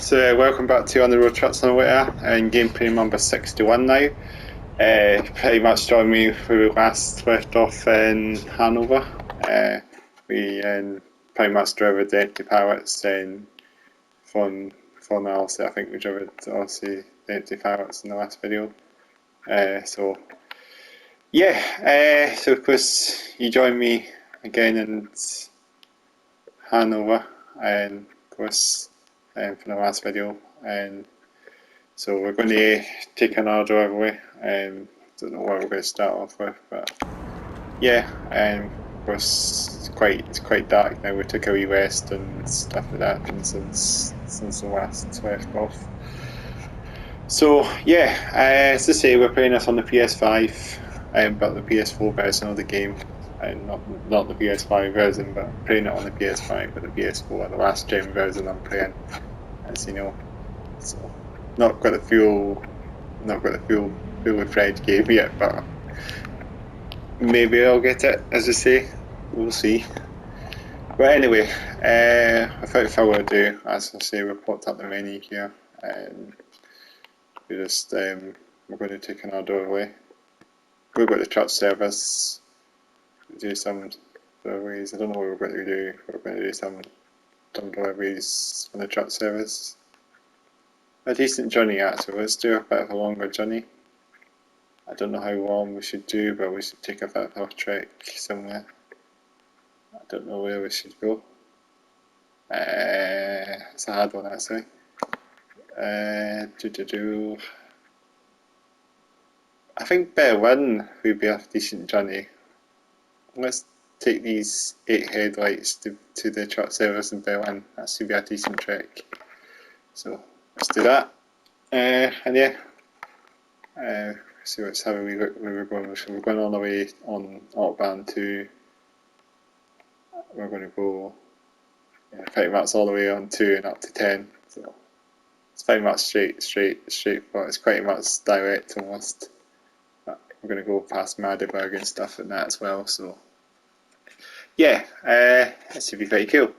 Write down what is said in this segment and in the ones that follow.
So welcome back to On the Road Truck Simulator and gameplay number 61 now. Pretty much joined me where we last left off in Hannover. We pretty much drove the empty pallets from Alaskan. I think we drove the empty pallets in the last video. So of course you joined me again in Hannover, and of course from the last video, and so we're going to take another driveway. Don't know where we're going to start off with, but yeah, of course it's quite dark now. We took a wee rest and stuff like that, and since the last left off. So yeah, as I say, we're playing this on the PS5, but the PS4 version of the game, and not the PS5 version, but playing it on the PS5, but the PS4, the last gen version I'm playing, as you know. So not got the full fledged game yet, but maybe I'll get it. As I say, we'll see. But anyway, without further ado, as I say, we've popped up the menu here, and we just we're going to take another doorway. We've got the truck service. Do some deliveries. I don't know what we're going to do. We're going to do some deliveries on the truck service. A decent journey actually. Let's do a bit of a longer journey. I don't know how long we should do, but we should take a bit of a trek somewhere. I don't know where we should go. It's a hard one actually. I think Berlin would be a decent journey. Let's take these 8 headlights to the truck service in Berlin. That should be a decent trek. So let's do that. And yeah, so let's have a wee look where we're going. So we're going all the way on Autobahn 2. We're going to go pretty much all the way on 2 and up to 10. So it's pretty much straight, but it's pretty much direct almost. We're going to go past Magdeburg and stuff like that as well, so yeah, that should be very cool.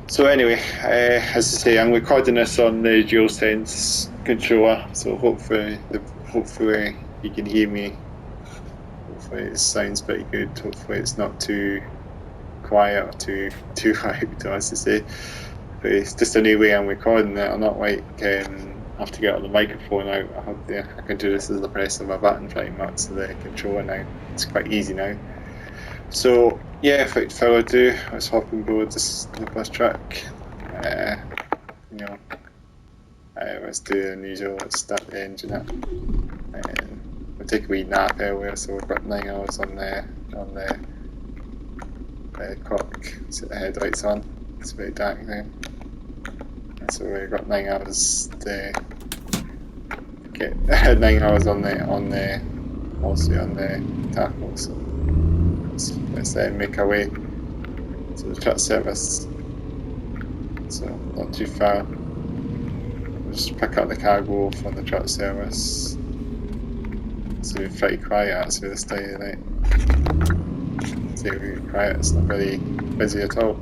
So anyway, as I say, I'm recording this on the DualSense controller, so hopefully you can hear me. Hopefully it sounds pretty good. Hopefully it's not too quiet or too hyped, as I say. But it's just a new way I'm recording it. I'm not like I have to get on the microphone out. I can do this as the press of a button pretty much, so the controller now. It's quite easy now. So yeah, without further ado, let's hop on board this bus truck. Let's do the usual. Let's start the engine up. We'll take a wee nap earlier, so we've got 9 hours on the clock. Set the headlights on. It's very dark now. So we've got 9 hours to get 9 hours on the tackle. So let's make our way to the truck service. So not too far. We'll just pick up the cargo from the truck service. It's pretty quiet actually this time of night. It's really quiet. It's not very busy at all.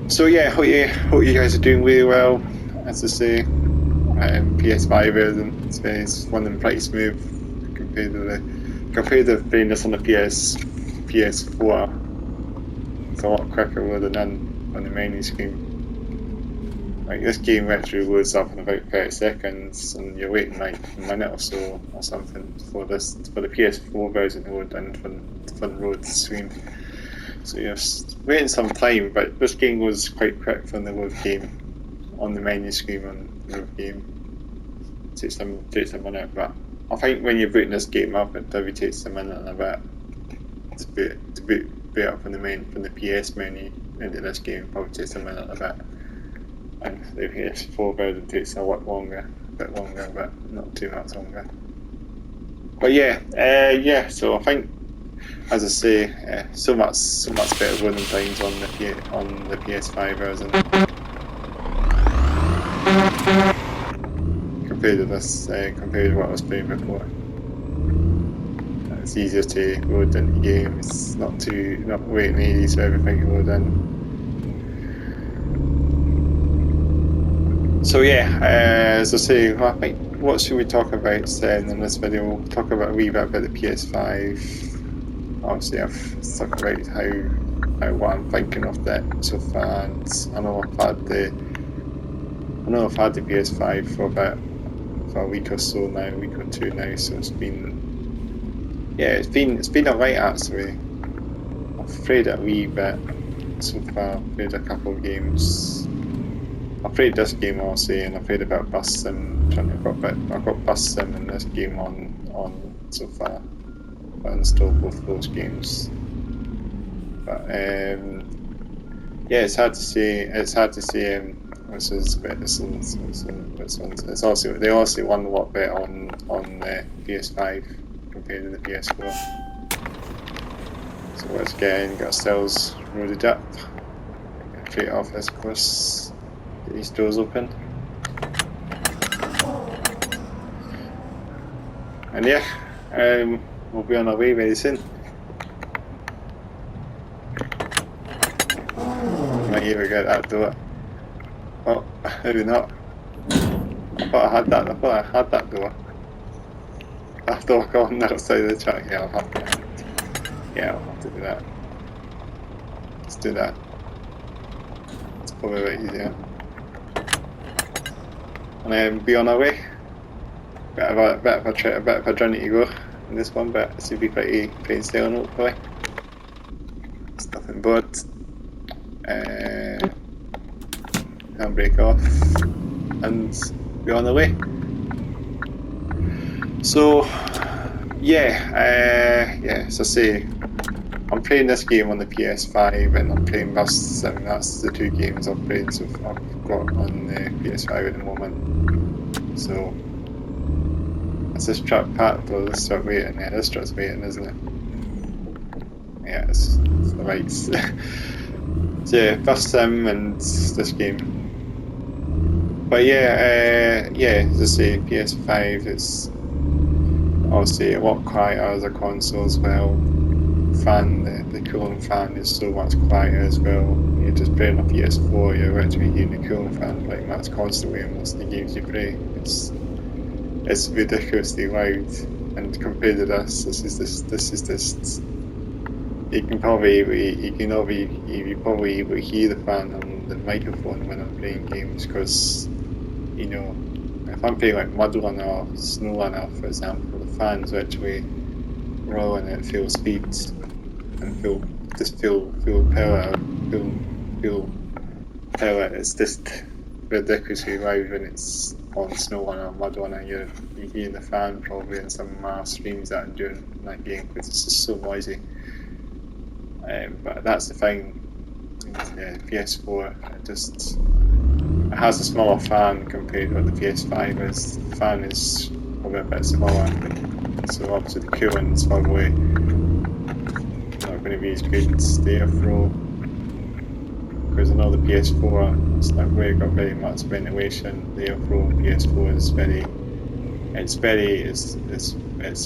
So yeah, hope you guys are doing really well. As I say, PS5 version, it's running pretty smooth compared to playing this on the PS4. It's a lot quicker loading in on the menu screen. Like this game literally loads up in about 30 seconds, and you're waiting like a minute or so or something for the PS4 version to load in from the road screen. So you're waiting some time, but this game was quite quick from the load game on the menu screen on the load game. It takes a minute, but I think when you're booting this game up, it probably takes a minute and a bit to boot up from the PS menu into this game. Probably takes a minute and a bit, and the PS4 version takes a bit longer, but not too much longer. But yeah, so I think, as I say, so much better loading times on the PS5 version compared to this, compared to what I was playing before. It's easier to load into games. Not waiting ages for everything to load in. So yeah, as I say, what should we talk about then in this video? We'll talk about a wee bit about the PS5. Obviously, I've talked about what I'm thinking of that so far, and I know I've had the PS5 for a week or so now, a week or two now. So it's been alright actually. I've played it a wee bit so far. I've played a couple of games. I've played this game obviously, and I've played a bit of Bus Sim. I've got Bus Sim and this game on so far. I've installed both those games. But yeah, it's hard to say. Which is this one's. It's also they also won a lot better on the PS5 compared to the PS4. So let's get ourselves loaded up. Get straight off this course. Get these doors open. And yeah, we'll be on our way very soon. Might even get that door. Oh, maybe not. I thought I had that door. I have to walk on the other side of the track. Yeah, I'll have to do that. Let's do that. It's probably a bit easier. And then be on our way. Bit of a journey to go in this one, but it should be pretty plain sailing hopefully. Stuff on board. Handbrake off, and be on the way. So as I say, I'm playing this game on the PS5 and I'm playing Bus Sim. That's the two games I've played so far. I've got on the PS5 at the moment. So is this truck packed or this truck waiting? Yeah, this truck's waiting, isn't it? Yeah, it's the right. So yeah, Bus Sim and this game. But yeah, as I say, PS5 it's obviously a lot quieter as a console as well. The cooling fan is so much quieter as well. You're just playing a PS4, you're actually hearing the cooling fan like that's constantly in most of the games you play. It's ridiculously loud, and compared to this is just. You probably hear the fan on the microphone when I'm playing games, because if I'm playing like Mud Runner or Snow Runner for example, the fan's actually rolling at full speed and full power. It's just ridiculously loud when it's on Snow Runner or Mud Runner. You're hearing the fan probably in some streams that I'm doing in that game because it's just so noisy. But that's the thing. PS4 it has a smaller fan compared to what the PS5 is. The fan is probably a bit smaller, so obviously the cooling's probably not going to be as good as the airflow. Because I know the PS4, it's not really got very much ventilation. The airflow on PS4 is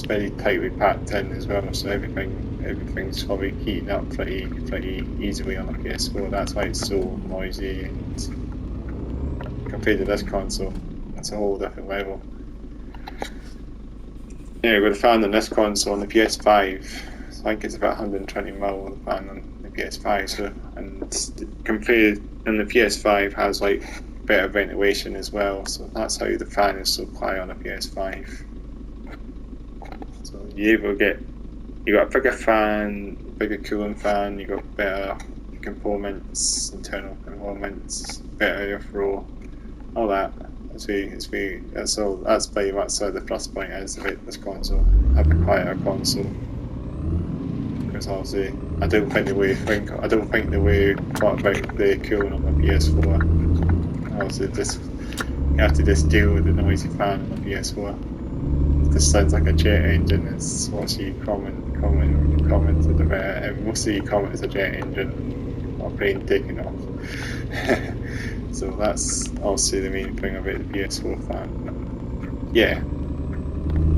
very tightly packed in as well. So everything's probably heating up pretty easily on a PS4. That's why it's so noisy, and compared to this console, it's a whole different level. Yeah, with the fan on this console on the PS5, I think it's about 120mm the fan on the PS5. So and the PS5 has like better ventilation as well. So that's how the fan is so quiet on a PS5. So you got a bigger fan, bigger cooling fan, you got better components, internal components, better airflow, all that. That's pretty much the plus point is about this console. Have a quieter console. Because obviously I don't think the way we thought about the cooling on the PS4. Obviously you have to just deal with the noisy fan on the PS4. This sounds like a jet engine. It's what you commented about. And most of you comment is a jet engine or plane taking off. So that's obviously the main thing about the PS4 fan. Yeah.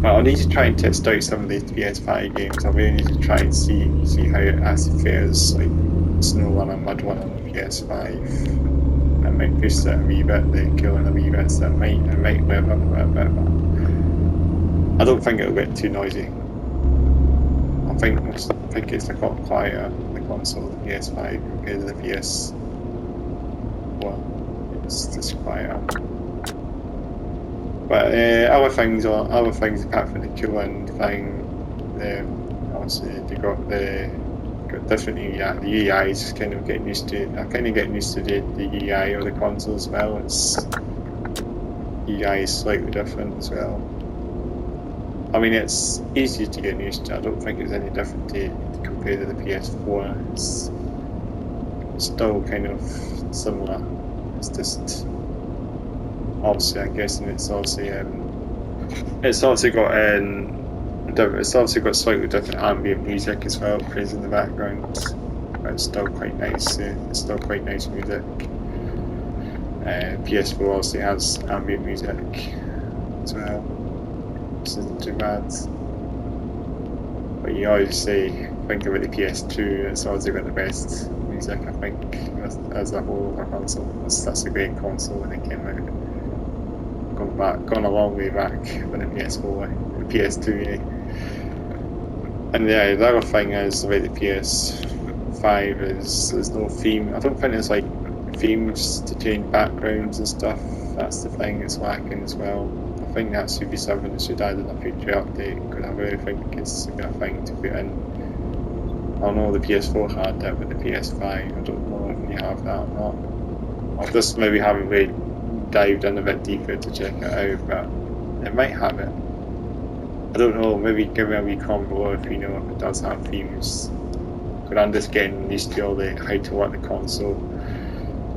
But I'll need to try and test out some of these PS5 games. I really need to try and see how it actually fares, like Snow Runner, Mud Runner on the PS5, and might boost it a wee bit, the cooling a wee bit, so it might live up a bit, but I don't think it'll get too noisy. I think it's a lot quieter, the console, the PS5 compared to the PS4. It's just quieter. But other things apart from the cooling thing, obviously they got different UI. The UI is kind of getting used to. I'm kind of getting used to the UI of the console as well. Its UI is slightly different as well. I mean, it's easy to get used to. I don't think it's any different compared to the PS4. It's still kind of similar. It's just obviously, I'm guessing it's also got slightly different ambient music as well, plays in the background. But it's still quite nice. It's still quite nice music. PS4 also has ambient music as well, which isn't too bad. But you always think about the PS2, it's always got the best music, I think, as a whole of a console. That's a great console when it came out. Gone a long way back when the PS4, the PS2. And yeah, the other thing is about the PS5 is there's no theme. I don't think there's like themes to change backgrounds and stuff. That's the thing that's lacking as well. I think that should be something that should add in a future update, because I really think it's a good thing to put in. I know the PS4 had that, but the PS5, I don't know if you have that or not. I just maybe haven't really dived in a bit deeper to check it out, but it might have it. I don't know, maybe give me a wee comment below if you know if it does have themes. But I'm just getting used to all the how to work the console.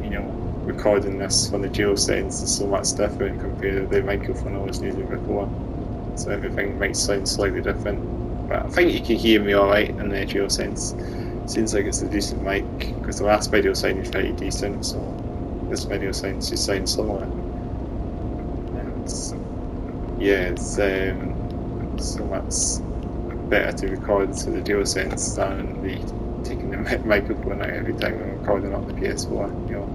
You know, recording this on the DualSense is so much different compared to the microphone I was using before. So everything might sound slightly different. But I think you can hear me alright in the DualSense. Seems like it's a decent mic, because the last video sounded pretty decent, so this video sounds similar. And yeah, it's so much better to record to the DualSense than taking the microphone out every time I'm recording on the PS4. You know,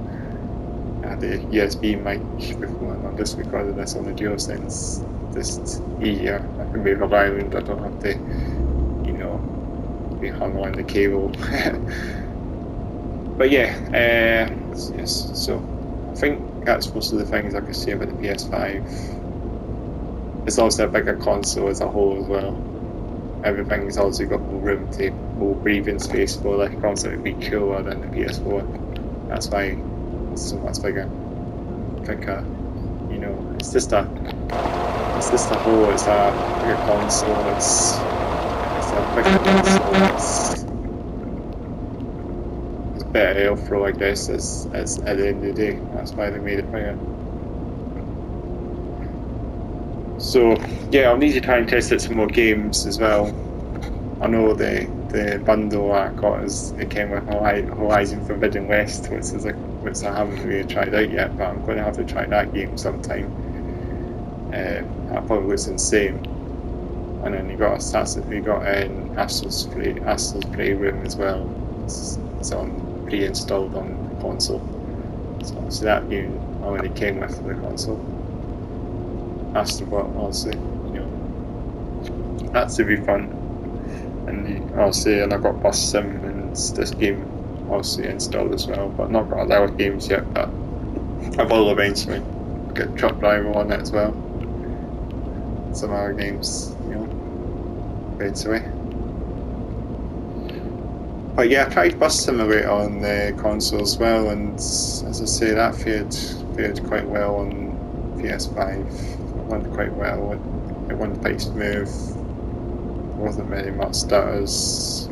I had the USB mic before, and I'm just recording this on the DualSense. Just easier. I can move around. I don't have to, you know, be hung on the cable. But yeah, yes. So I think that's most of the things I can say about the PS5. It's also a bigger console as a whole as well. Everything's also got more breathing space for the console to be cooler than the PS4. That's why it's so much bigger. Thicker. You know, it's just a bigger console. It's a bigger console. It's better airflow, I guess. As at the end of the day, that's why they made it bigger. So yeah, I'll need to try and test out some more games as well. I know the bundle I got it came with Horizon Forbidden West, which I haven't really tried out yet, but I'm going to have to try that game sometime. That probably looks insane. And then you got Astro's Playroom as well. It's pre-installed on the console. So that game already came with the console. Astrobot, obviously, you know, that should be fun. And obviously, and I got Bus Sim and this game obviously installed as well, but not got a lot of games yet. But I will eventually get Truck Driver on it as well. Some other games, you know, eventually. But yeah, I tried Bus Simulator on the console as well, and as I say, that fared quite well on PS5. It went quite well. It went quite smooth. There wasn't very much stutters.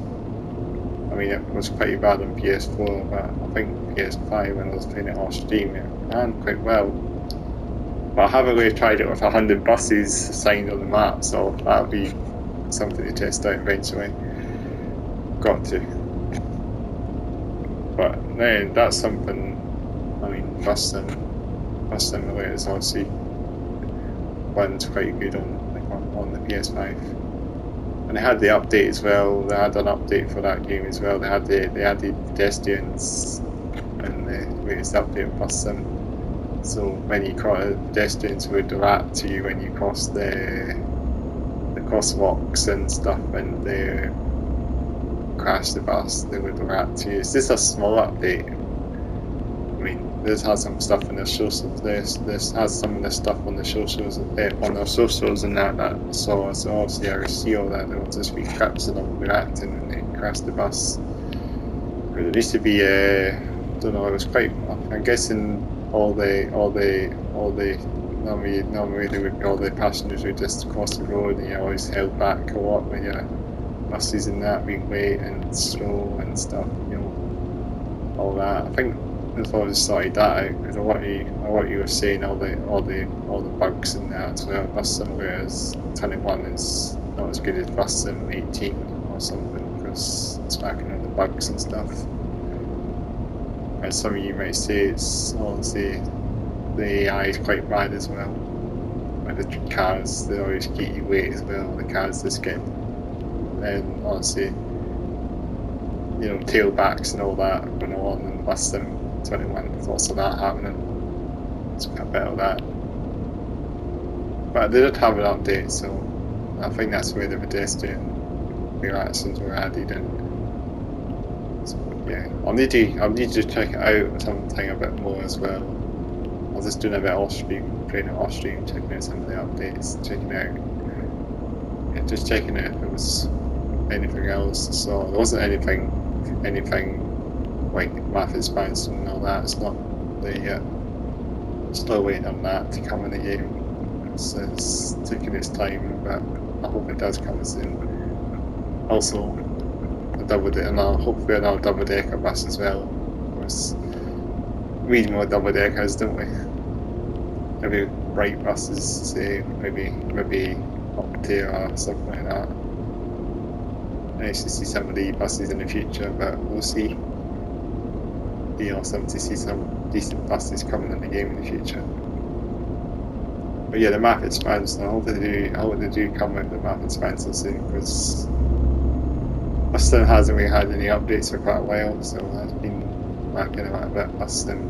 I mean, it was pretty bad on PS4, but I think PS5, when I was playing it off stream, it ran quite well. But I haven't really tried it with 100 buses assigned on the map, so that'll be something to test out eventually. Got to. But then that's something. I mean, Bus Simulator is obviously runs quite good on the PS5. And they had the update as well. They had an update for that game as well. They had the Pedestrians and the latest update of Bus Sim. So when you cross, pedestrians would react to you when you cross the crosswalks and stuff, and they crash the bus, they would react to you. It's just a small update. I mean, this has some stuff in the socials. This has some of the stuff on the socials, on our socials and that. So obviously I see all that. There will just be clips of them reacting when they crash the bus. But there used to be I don't know. It was quite. I'm guessing normally there would be all the passengers would just cross the road, and you always held back a lot when your buses and that being late and slow and stuff. You know, all that. I think that's why I just sorted that out, because of what you were saying, all the bugs in that. So Bus Simulator 21 is not as good as Bus Sim 18 or something, because it's lacking all the bugs and stuff. And some of you might say it's obviously the AI is quite bad as well. Like the cars, they always keep you wait as well. The cars just get, and honestly, you know, tailbacks and all that going on in Bus Sim 21. There's lots of that happening. It's a bit of that. But they did have an update, so I think that's where the pedestrian reactions were added in. So yeah, I'll need to check it out sometime a bit more as well. I was just doing a bit off stream, playing it off stream, checking out some of the updates, just checking out if it was anything else. So there wasn't anything like math expansion and all that. It's not there yet. Still waiting on that to come in the game. It's taking its time, but I hope it does come soon. Also, hopefully another double decker bus as well. Of course, we need more double deckers, don't we? Maybe bright buses, say maybe up tier or something like that. Nice to see some of the buses in the future, but we'll see. Be awesome to see some decent buses coming in the game in the future. But yeah, the map expansion, I hope they do come with the map expansion soon, because Bus Sim hasn't really had any updates for quite a while, so I've been lacking a little bit. Bus Sim,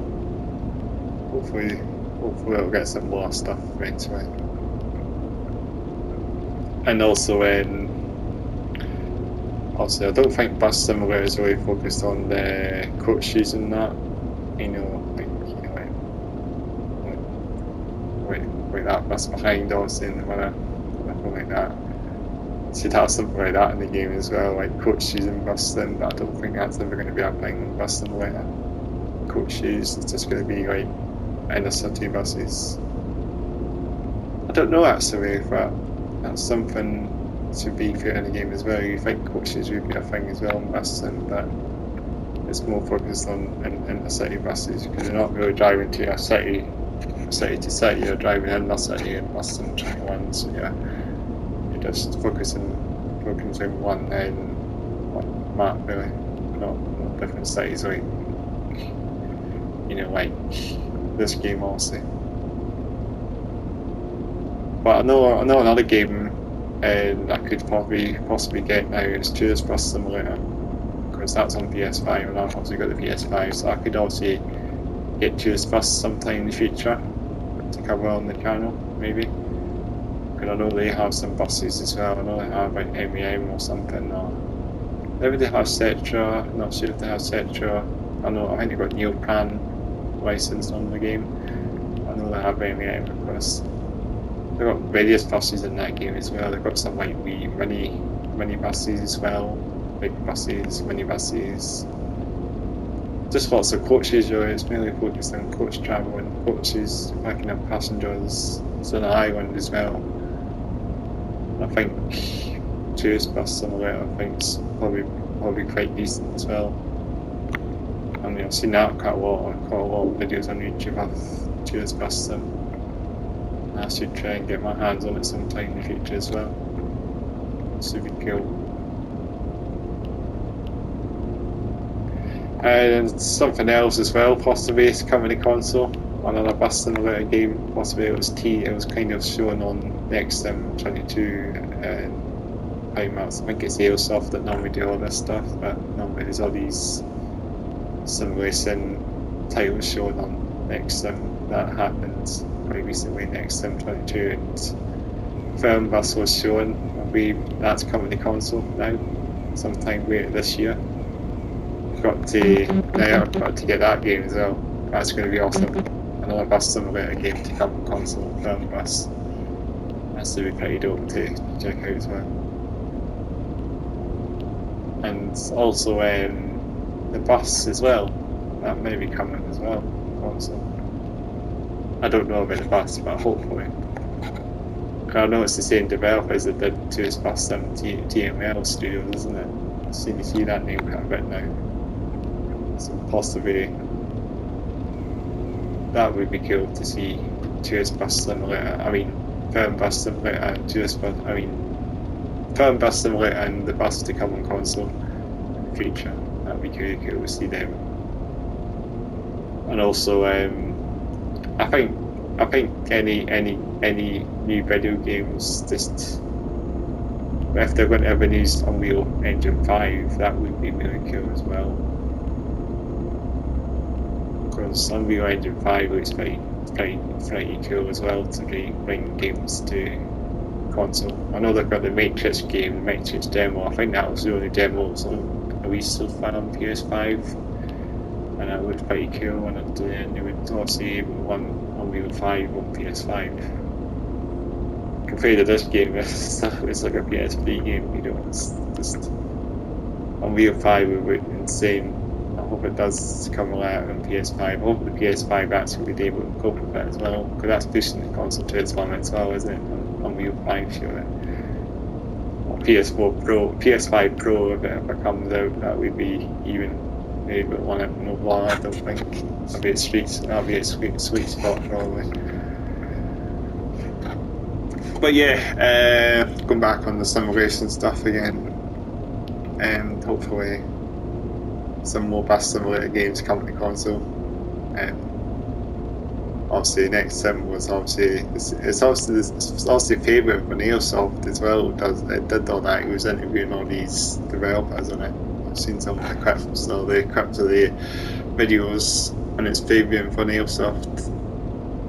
hopefully it'll get some more stuff eventually. And also I don't think Bus Simulator is really focused on the coaches and that. Like that bus behind us in the winner, nothing like that. Should have something like that in the game as well, like coaches and Bus Sim, but I don't think that's ever going to be a thing in Bus Simulator. Coaches, it's just going to be like inner city buses. I don't know actually, but that's something to be put in the game as well. You think coaches would be a thing as well in Bus Sim, but it's more focused on inner city buses, because you're not really driving to a city to city, you're driving in the city in Bus Sim 21, so yeah, you're just focusing one map really, not different cities like this game also. But I know another game I could possibly get now is Bus Simulator, because that's on PS5 and I've also got the PS5, so I could also get Bus sometime in the future to cover on the channel, maybe. Because I know they have some buses as well. I know they have like MEM or something, or maybe they have Cetra. Not sure if they have Cetra. I think they've got Neoplan licensed on the game. I know they have MEM, of course. They've got various buses in that game as well. They've got some like wee mini buses as well, big buses, mini buses. Just lots of coaches, really. It's mainly focused on coach travel and coaches picking up passengers. It's on an island as well. I think Bus Simulator, I think it's probably quite decent as well. I mean, I've seen that quite a lot of videos on YouTube of Bus Sim. I should try and get my hands on it sometime in the future as well. This would be cool. And something else as well, possibly it's coming to console. Another Bus Simulator game, possibly it was kind of shown on Nextsim 22 and Pimax. I think it's Airsoft that normally do all this stuff, but normally there's all these simulation titles shown on Nextsim. That happened quite recently, Nextsim 22, and Fernbus was shown. I believe that's coming to console now, sometime later this year. I've got to get that game as well. That's going to be awesome. Another bus simulator game to come on console, Fernbus. That's going to be pretty dope to check out as well. And also the bus as well, that may be coming as well on console. I don't know about the bus, but hopefully. I know it's the same developers that did 2S Bus Sim TML Studios, isn't it? I've seen you see that name quite a bit now. So possibly that would be cool to see 2S Bus Simulator. I mean, Fernbus Simulator and 2S Bus. I mean, Fernbus Simulator and the bus to come on console in the future. That'd be really cool to see them. And also, I think any new video games, just if they're going to have a new Unreal Engine 5, that would be really cool as well. Because Unreal Engine 5 looks pretty cool as well to bring games to console. I know they've got the Matrix game, the Matrix demo. I think that was the only demo that's released so far on PS5, and that looked pretty cool. And they would obviously run Unreal 5 on PS5. Compared to this game, it's like a PS3 game. You know, it's just Unreal 5 would look insane. I hope it does come out on PS5. I hope the PS5 actually will be able to cope with it as well, because that's pushing the console to its limit as well, isn't it? On Unreal 5, sure. Or PS4 Pro, PS5 Pro, if it comes out, that would be even maybe one of no long. I don't think that'll be a sweet spot probably. But yeah, going back on the simulation stuff again, and hopefully some more bus simulator games coming to console. Obviously, Nextsim was it's obviously a favourite for Neosoft as well. It did all that. He was interviewing all these developers on it. I've seen some of the clips, so the clips of the videos, and it's favouring for Neosoft.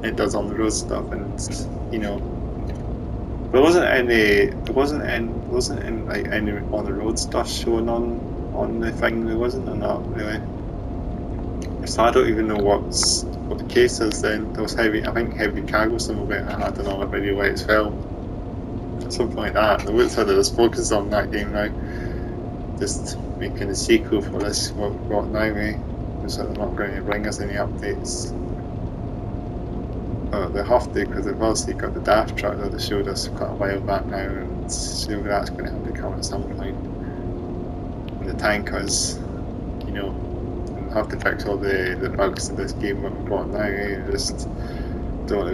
It does on the road stuff, and you know. There wasn't any like any on the road stuff shown on the thing. There wasn't, or not really. So I don't even know what the case is. Then there was I think heavy cargo simulator had another video like as well, something like that. The looks like there's focus on that game now, just making a sequel for this. What now? Because they're not going to bring us any updates. They have to, because they've obviously got the DAF truck that they showed us quite a while back now, and so that's going to have to come at some point. And the tankers, you know, and have to fix all the bugs in this game that we've got now. Just don't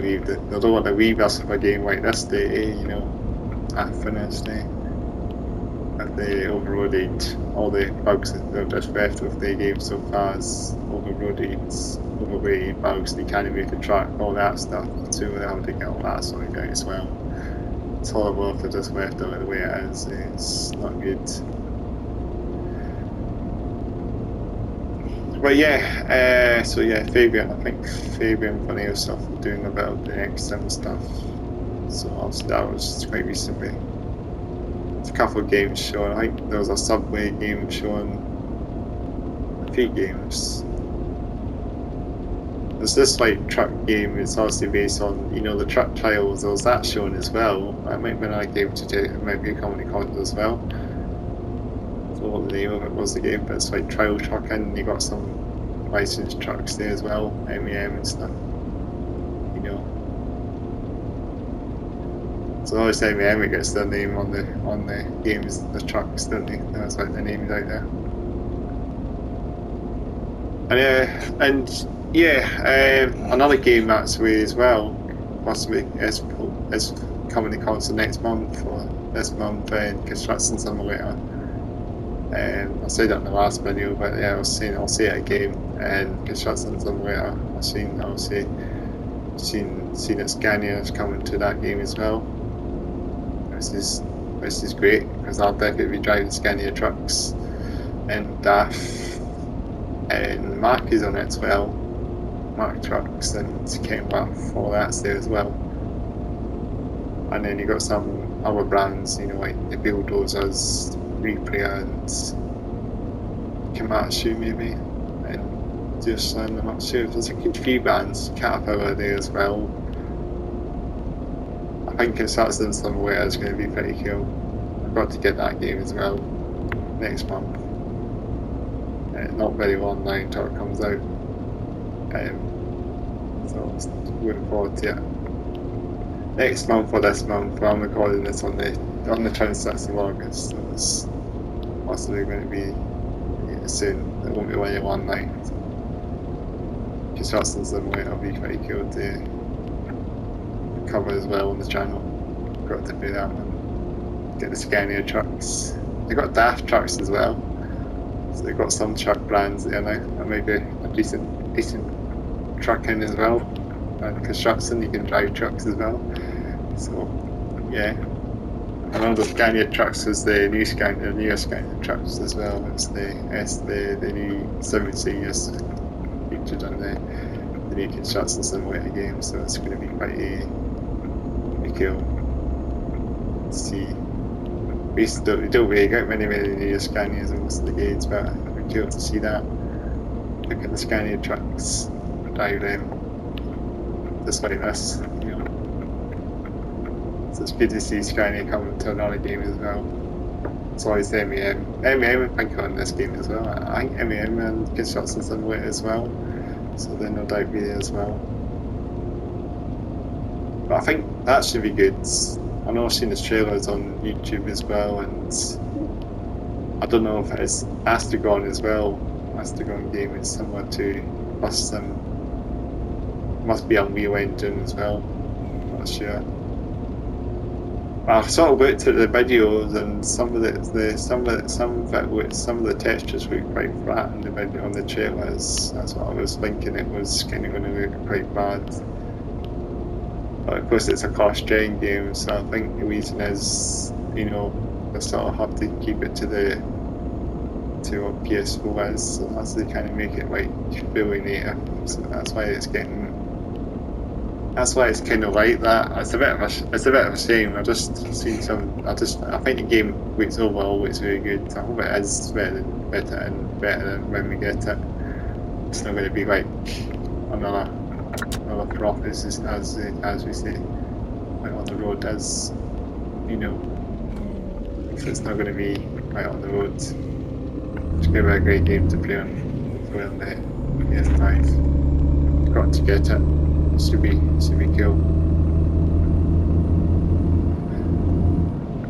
want to leave us with a game like this day, you know, finished. If they overloaded all the bugs that they've just left with the game so far, is overloaded bugs, they can't move the track, all that stuff, so they have to get all that sorted out as well. It's horrible if they just left it the way it is, it's not good. But yeah, so yeah, Fabian for Neosoft doing a bit of the Nextsim stuff, so obviously that was quite recently. A couple of games shown. I think there was a Subway game shown. A few games. There's this like truck game. It's obviously based on, you know, the truck trials. There was that shown as well. That might be another game to do. It might be a company console as well. I don't know what the name of it was, the game, but it's like trial trucking. You got some licensed trucks there as well, MEM and stuff. You know. So obviously MEM gets their name on the games, the trucks, don't they? That's like the names out there. Another game that's way as well, possibly is coming to console next month or this month, Construction Simulator. I said that in the last video, but yeah, I'll say it again. And Construction Simulator, I've seen that Scania is coming to that game as well. This is great, because I'll definitely be driving Scania Trucks, and DAF and Mark is on it as well. Mark trucks and Kenworth, all that's there as well. And then you got some other brands, you know, like the Bulldozers, Reaper and Komatsu maybe, and Deersland, I'm not sure. There's a good few brands, Caterpillar there as well. I think Construction Simulator is going to be pretty cool. I've got to get that game as well next month. Not very long now until it comes out. So I'm looking forward to it. Next month or this month, I'm recording this on the 26th of August, so it's possibly going to be soon. It won't be only one night. Construction Simulator will be pretty cool to cover as well on the channel. Got to do that one. Get the Scania trucks. They got DAF trucks as well. So they've got some truck brands there now. That may be a decent truck in as well. And construction, you can drive trucks as well. So yeah. And all the Scania trucks is the newer Scania trucks as well. It's the new 7 series featured on the new Construction Simulator game. So it's going to be pretty cool to see. We don't really get many new Scanias in most of the games, but it'd be cool to see that. Look at the Scania trucks, drive them, just like this, you know. So it's good to see Scania coming to another game as well. It's always MEM. MEM I think on this game as well. I think MEM and Construction Simulator as well. So they'll no doubt be there as well. But I think that should be good. I know I've seen the trailers on YouTube as well, and I don't know if it's Astragon as well. Astragon game is similar to Bus Sim. Must be Unreal Engine as well. Not sure. But I've sort of looked at the videos, and some of the textures look quite flat in the video on the trailers. That's what I was thinking. It was kind of going to look quite bad. But of course it's a cost-sharing game, so I think the reason is, you know, they sort of have to keep it to what PS4 is, so that's they kind of make it like fully native. So that's why it's kind of like that. It's a bit of a shame. I just seen some. I think the game looks overall looks very good. I hope it is better than when we get it. It's not going to be like another Prophet as we say, right on the road, as you know. If it's not going to be right on the road, it's going to be a great game to play on the PS5. Got to get it. It should be cool.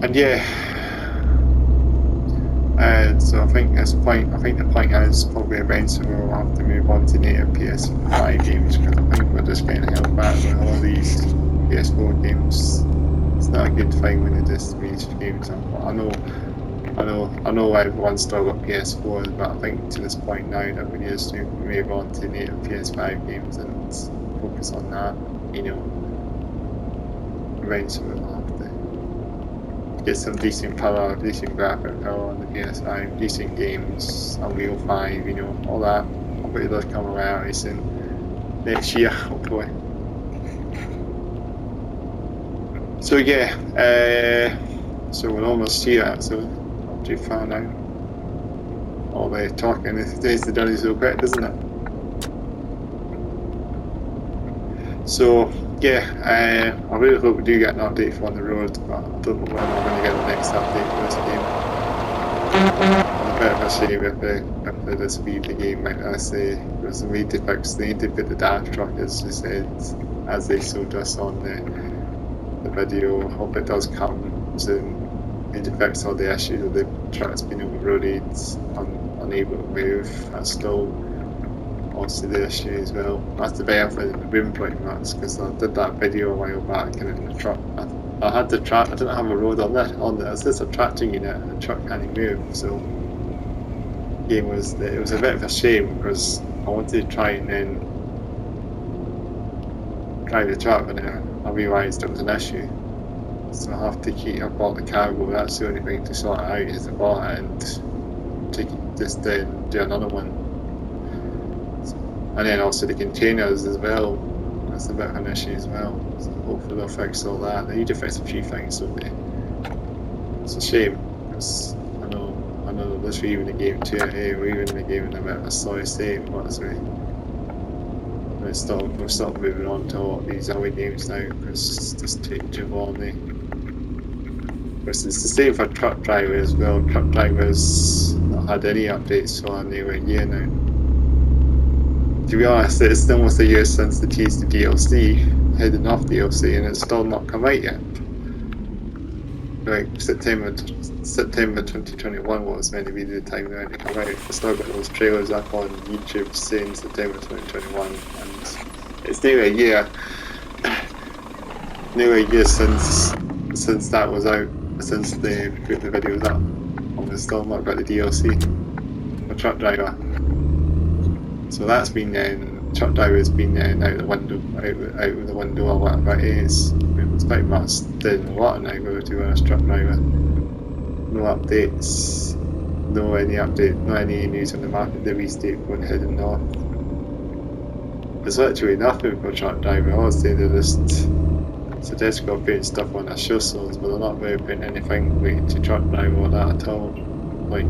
And yeah, so I think the point is probably eventually we'll have to move on to native PS5 games, because I think we're just getting held back with all these PS4 games. It's not a good thing when they just release games. I know everyone's still got PS4s, but I think to this point now that we need to move on to native PS5 games and focus on that. You know, eventually we'll have to get some decent colour, decent graphic power on the PS5, decent games, Unreal 5, you know, all that. Hopefully it does come around very soon. Next year, hopefully. So yeah, so we're almost here, so not too far now. All the talking these days is done so quick, isn't it? So yeah, I really hope we do get an update for On the Road, but I don't know when we're going to get the next update for this game. It's a bit of a shame if they just leave the game like this. Because they need to put the DAF truck, as they said, as they showed us on the video. Hope it does come soon. They need to fix all the issues of the trucks being overloaded, unable to move. That's still also the issue as well. That's the benefit of the boom pretty much, because I did that video a while back, and in the truck I had the track. I didn't have a road on there. It's just a tractor unit, and the truck can't move. So it was a bit of a shame, because I wanted to try and then drive the truck, and then I realised it was an issue. So I have to keep up all the cargo. That's the only thing to sort it out, is to bought it and take it, just then do another one. And then also the containers as well. That's a bit of an issue as well. So hopefully they'll fix all that. They need to fix a few things, don't they? It's a shame, because I know this we're even the game too. Hey, we're even the game in a bit of a sorry state, honestly. We're still moving on to all these other games now, because it's just taking too long. It's the same for truck drivers as well. Truck drivers not had any updates for nearly a year now. To be honest, it's almost a year since they teased the DLC, heading off DLC, and it's still not come out yet. Like September 2021 was meant to be the time they're going to come out. I still got those trailers up on YouTube saying September 2021, and it's nearly a year. Nearly a year since that was out, since they put the videos up, and we've still not got the DLC for Truck Driver. So that's been Truck Driver's been out the window, out of the window a lot of it is. It's pretty much dead in the water now, to be honest. Truck Driver, no updates, no any news on the market. The restate going heading north. There's literally nothing for Truck Driver. I would say they're just soedesco putting stuff on their shuttles, but they're not really putting anything related to Truck Driver or that at all. Like,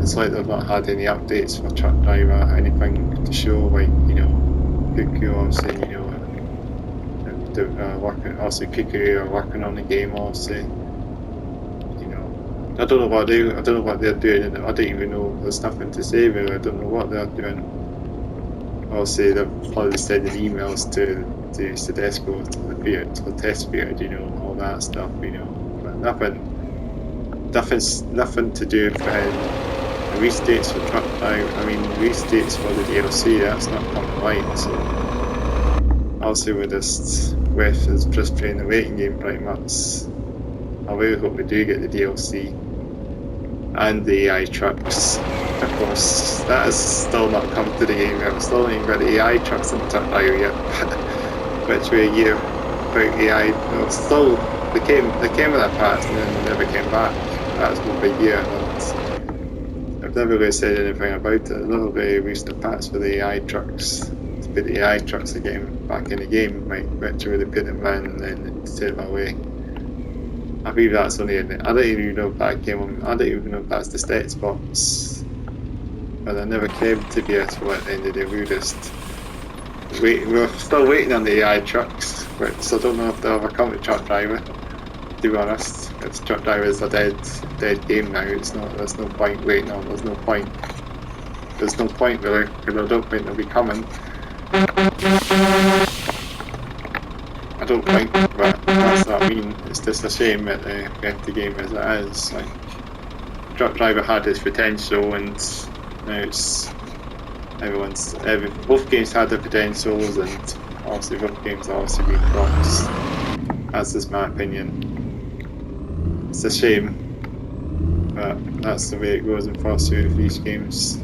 it's like they've not had any updates for Truck Driver, anything to show, like, you know, Cuckoo obviously, you know, obviously Cuckoo are working on the game, obviously, you know, I don't know what they're doing, I don't even know, there's nothing to say really, I don't know what they're doing. Obviously they've probably sending emails to soedesco, to the test period, you know, all that stuff, you know, but nothing to do with restates for Truck Driver. I mean, restates for the DLC, that's not coming right, so obviously we're just playing the waiting game pretty much. I really hope we do get the DLC and the AI trucks. Of course, that has still not come to the game yet. We still haven't even got the AI trucks in Truck Driver yet. Which we're a year about AI. Well, still, they came with that patch and then they never came back. That's over a year. I've never really said anything about it. I've never really released a patch for the AI trucks. To put the AI trucks again back in the game, which really put them in and then take them away. I believe that's only in it. I don't even know if that came on. I don't even know if that's the stats box. But I never came to PS4 at the end of the day. We're still waiting on the AI trucks, so I don't know if they'll ever come to Truck Driver. To be honest, it's Truck Driver is a dead game now. It's not. There's no point waiting on. There's no point really, because I don't think they'll be coming. I don't think, but that's what I mean. It's just a shame that they get the game as it is. Like, Truck Driver had its potential, and now it's both games had their potentials, and obviously both games are obviously being promised. That's just my opinion. It's a shame, but that's the way it goes in first two of these games.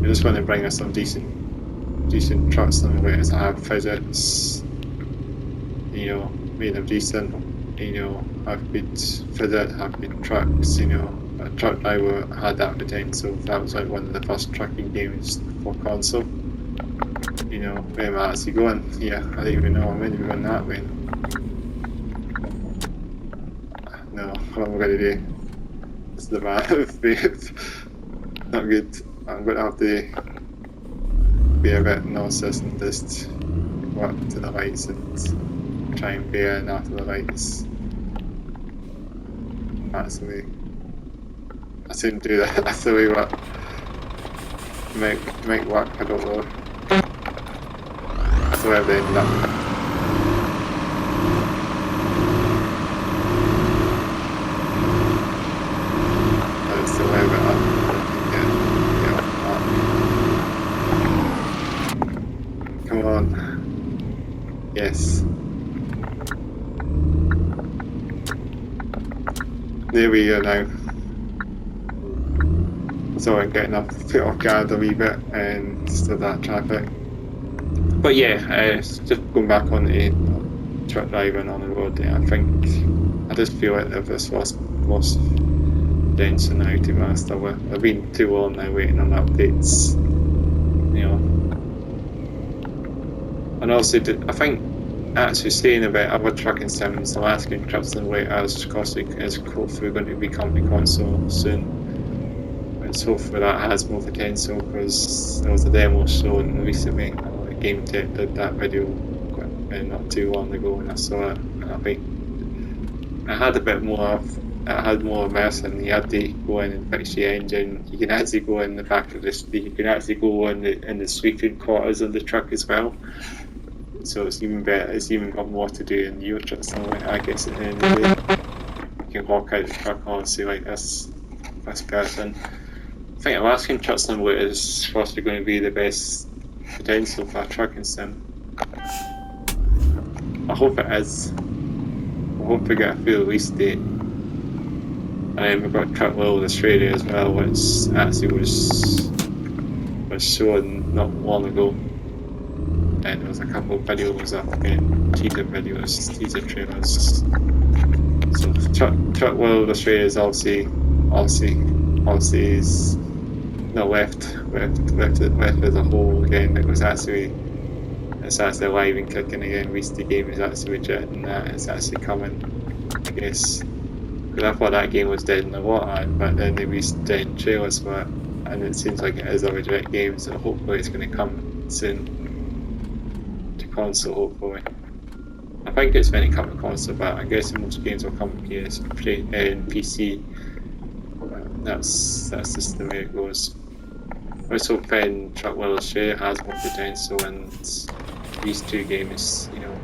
I just want to bring us some decent truck simulators that have physics, you know, made them decent, you know, have good physics, have good trucks, you know. But Truck Driver had that potential. That was like one of the first trucking games for console. You know, where am I actually going? Yeah, I don't even know. I'm meant to be going that way. No, what am I going to do? It's the bad. Not good. I'm going to have to be a bit nauseous and just go up to the lights and try and bear in after the lights. That's the way. I shouldn't do that. That's the way what make work. I don't know. That's the way I've ended up. Yes. There we go now. So I'm getting off guard a wee bit and still that traffic. But yeah, just going back on the Truck Driver and on the road, I think I just feel like they've just lost potential now, to be honest. I've been too long now waiting on updates. And also, I think actually saying about other trucking sims, Alaskan Truck Simulator is hopefully going to be coming console soon. It's hopefully that has more potential, because there was a demo shown recently. Game Tech did that video not too long ago, and I saw it, and I think it had a bit more. It had more immersion. You had to go in and fix your engine. You can actually go in the back of this. You can actually go in the sleeping quarters of the truck as well. So it's even better. It's even got more to do in your truck simulator, I guess. At the end of the day, you can walk out the truck, obviously, like this person. I think Alaskan Truck Simulator is possibly going to be the best potential for a trucking sim. I hope it is. I hope we get a full release date. And then we've got Truck World Australia as well, which actually was shown not long ago. And there was a couple of videos up again, teaser videos, teaser trailers. So Truck World Australia is obviously is not left as a whole again. It's actually alive and kicking again. At least the game is actually legit, and that it's actually coming, I guess. Because I thought that game was dead in the water, but then they released dead trailers for it, and it seems like it is a legit game. So hopefully it's going to come soon to console. Hopefully, I think it's going to come to console, but I guess most games will come to PC. That's just the way it goes. I was hoping Truck World Australia has more potential, and these two games, you know,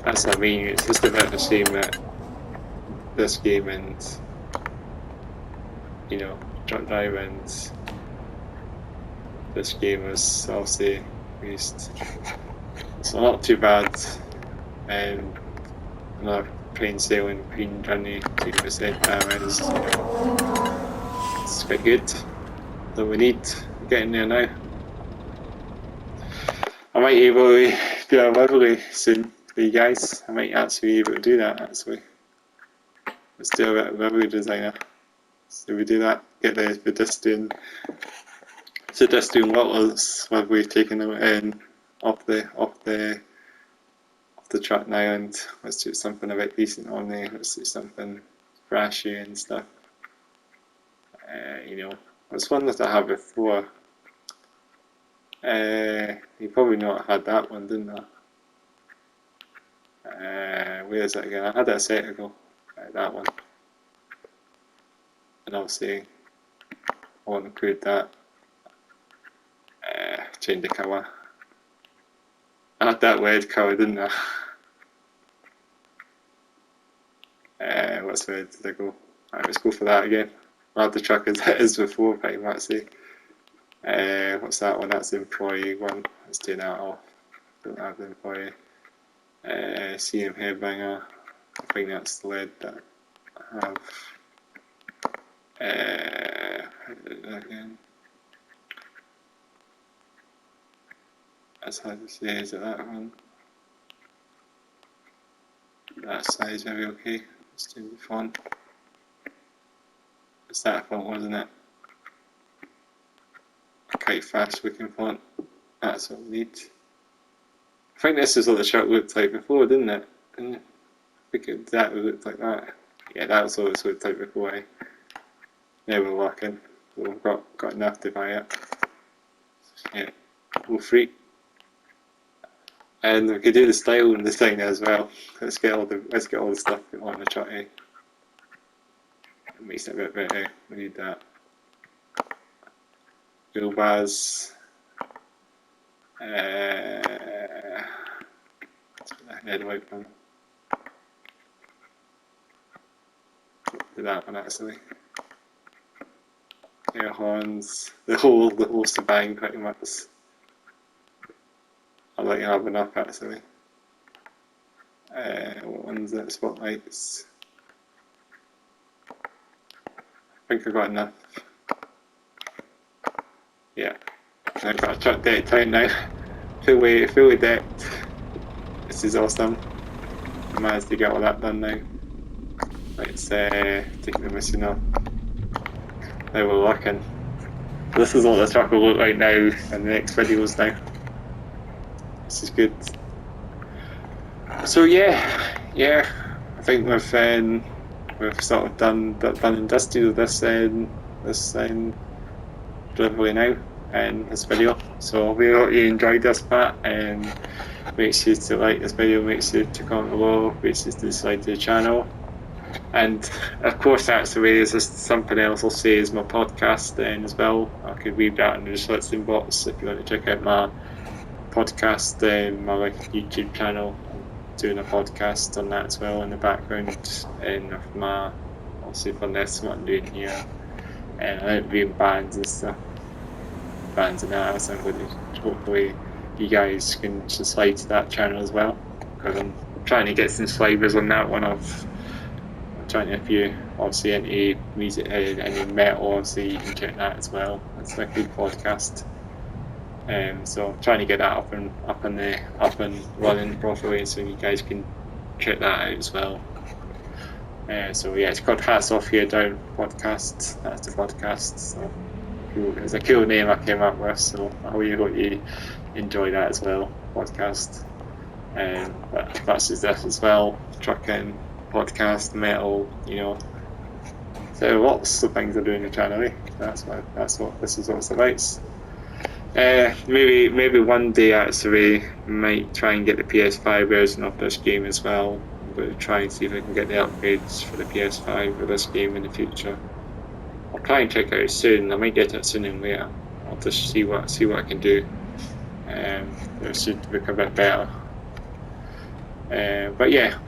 that's what I mean. It's just a bit of a shame that this game and, you know, Truck Drive and this game was obviously released. So not too bad. Another plain sailing green journey, 2% damage, you know, it's quite good. So we need getting there now. I might be able to do a livery soon for you guys. I might actually be able to do that actually. Let's do a bit of Livery Designer. So we do that, get the pedestrian lotters livery taken in off the truck now, and let's do something a bit decent on there. Let's do something flashy and stuff. You know, it's one that I had before. You probably not had that one, didn't I? Where is it again? I had it a set ago. That one. And obviously, I won't include that. Change the colour. I had that red colour, didn't I? What's red did I go? Alright, let's go for that again. I had the truck as it is before, pretty much. What's that one? That's the employee one. Let's do that off. Don't have the employee. CM Headbanger. I think that's the lead that I have. Again. That's hard to say, is it that one? That size very okay. Let's do the font. It's that font, wasn't it? Quite fast looking font. That's what we need. I think this is what the truck looked like before, didn't it? I think it exactly looked like that. Yeah, that was what it looked like before. Now we're working. So we've got enough to buy it. Yeah, go free. And we could do the style and design as well. Let's get all the stuff on the truck. It makes it a bit better. We need that. Wheel bars. Let's put that headlight on. Do that one actually. Air horns. The whole shebang pretty much. I'd like to have enough actually. What one's it? Spotlights. I think I've got enough. Yeah. I've got a truck deck time now. Fully decked. This is awesome. I managed to get all that done now. Let's take the missing off. Now we're working. This is what the truck will look like now in the next videos now. This is good. So yeah, I think we've sort of done and dusted with this delivery now in this video. So we hope you enjoyed this part, and make sure to like this video, make sure to comment below, make sure to subscribe to the channel. And of course, that's the way. There's just something else I'll say is my podcast then as well. I could leave that in the description box if you want to check out my podcast, my YouTube channel. I'm doing a podcast on that as well in the background, and of my obviously for this what I'm doing here, and I'm interviewing bands and stuff, bands and artists. I'm going to hopefully you guys can subscribe to that channel as well, because I'm trying to get some subscribers on that one. If you obviously into music, any metal, obviously you can check that as well. It's a good podcast. So I'm trying to get that up and running properly, so you guys can check that out as well. So yeah, it's called Hats Off Here Down Podcast. That's the podcast. So it's a cool name I came up with. So I really hope you enjoy that as well. Podcast. But that's just this as well. Trucking, podcast, metal, so lots of things I do in the channel. That's what this is all about. Maybe one day actually might try and get the PS5 version of this game as well. I'm going to try and see if I can get the upgrades for the PS5 for this game in the future. I'll try and check it out soon. I might get it sooner than later. I'll just see what I can do. It should look a bit better. But yeah,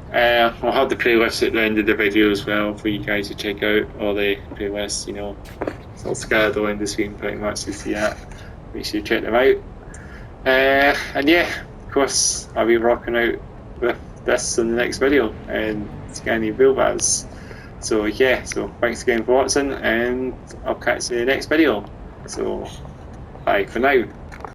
I'll have the playlist at the end of the video as well for you guys to check out, all the playlists, it's all scattered around the screen pretty much, you see that. Make sure you check them out. And yeah, of course, I'll be rocking out with this in the next video, and Scania Wheelbars. So yeah, thanks again for watching, and I'll catch you in the next video. So bye for now.